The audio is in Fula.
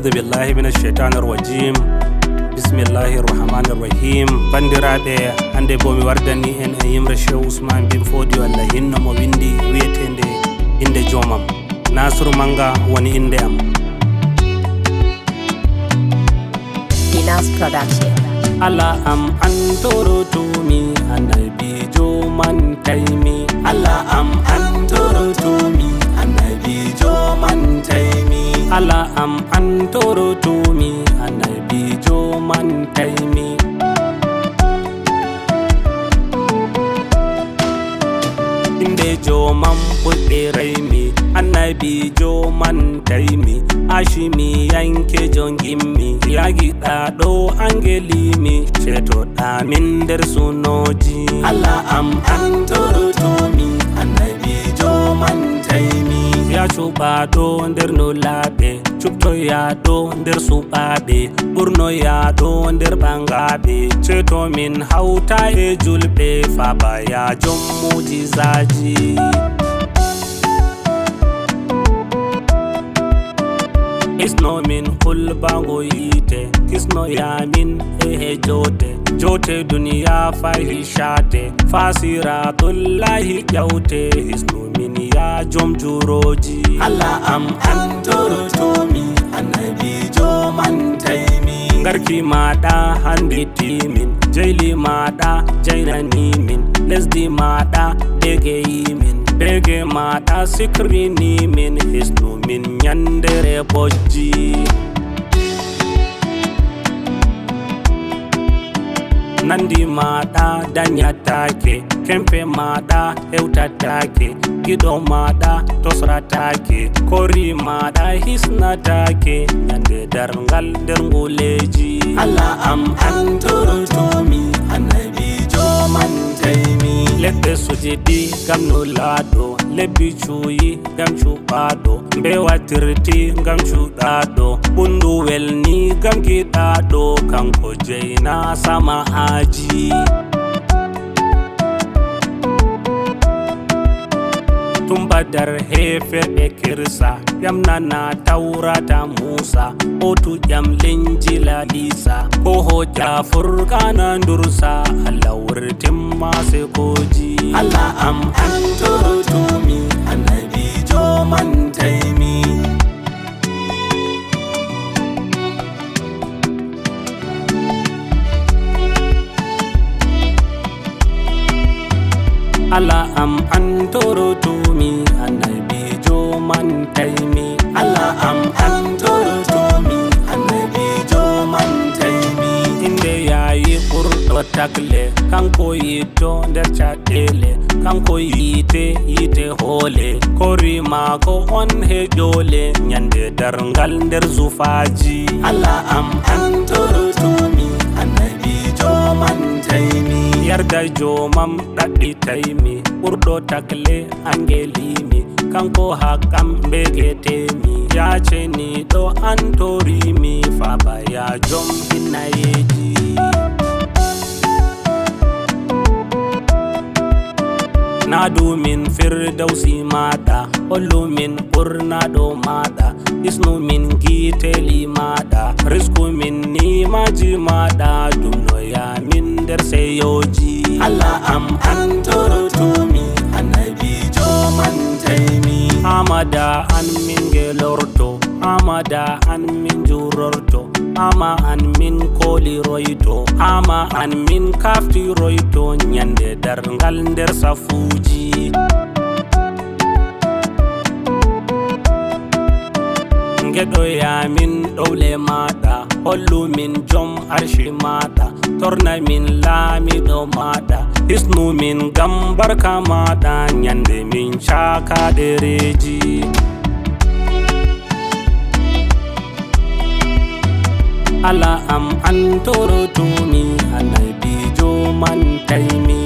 أعوذ بالله من الشيطان الرجيم بسم الله الرحمن الرحيم bandiraɓe hande bo mi wardani en yimre Sheikh Usman bin Fodio Allah hinno mo windi wiyetende inde Joomam. Nasiru Manga woni inde am. Dinas Production. Allah am antorotumi annabijo man taymi. Allah am antorotumi annabijo man taymi. Allah am antorotumi annabijo man taymi. Inde Joomam ɓurɗe raymi annabijo man taymi. Ashimi yanke jongimmi yagiɗa ɗo angelimi cetoɗa min nder sunoji. Allah am antorotumi annabijo man taymi. Ya cuɓaɗo nder nolaɓe cuptoyaɗo nder suɓaɓe ɓurnoyaɗo nder ɓangaɓe ceto min hawta e julɓe fabaya jom mujizaji. Kisno min hulbango yite kisno yamin ehe jote duniya fahishate fasiratullahi ƴawte hisno min ya jom juroji. Allah am antorotumi annabijo man taymi. Garki maɗa handitimin jeyli maɗa jaynanimin lesdi maɗa degeyimin bege maɗa sikrinimin hisnu min nyandere bojji. Nandi maɗa danyatake kempe maɗa hewtatake giɗo maɗa tosratake kori maɗa hisnatake nyande darngal nder nguleji. Allah am antorotumi annabijo man taymi. Leɗɗe sujidi gam nolaɗo lebbi cuyi gam cuɓaɗo mbewatirti gam cuɗaɗo ɓundu welni gam giɗaɗo kanko jeyna sama aji. Tumbadar heferɓe kirsa ƴamnana tawrata Musa otu ƴam linjila Isa koho Jafur kana ndursa Allah wurtimma sekoji. Allah am antorotumi annabijo man taymi. Allah am antorotumi annabijo man taymi. Allah am antorotumi annabijo man taymi. Inde yayi ɓurɗo takle kanko yitto nder caɗele kanko yite hoole kori maako on heƴole nyande darngal nder zufaji. Allah am antorotumi annabijo man taymi. Yarda Joomam ɗaɗɗitaymi ɓurɗo takle angelimi kanko hakkam mbegetemi yaceniɗo antorimi fabaya jom hinnayeji. Nadu min firdausi maɗa hollu min ɓurnaɗo maɗa isnu min giteli maɗa risku min nimaji maɗa dumnoya min nder seyoji. Allah am antorotumi annabijo man taymi. Amada an min gelorto amada an min jurorto ama an min koliroyto ama an min kaftiroyto nyande darngal nder safuji. Ngeɗoyamin ɗowle maɗa hollu min jom arshi maɗa torna min laamiɗo maɗa hisnu min gam barka maɗa nyande min caka ɗereji. Allah am antorotumi annabijo man taymi.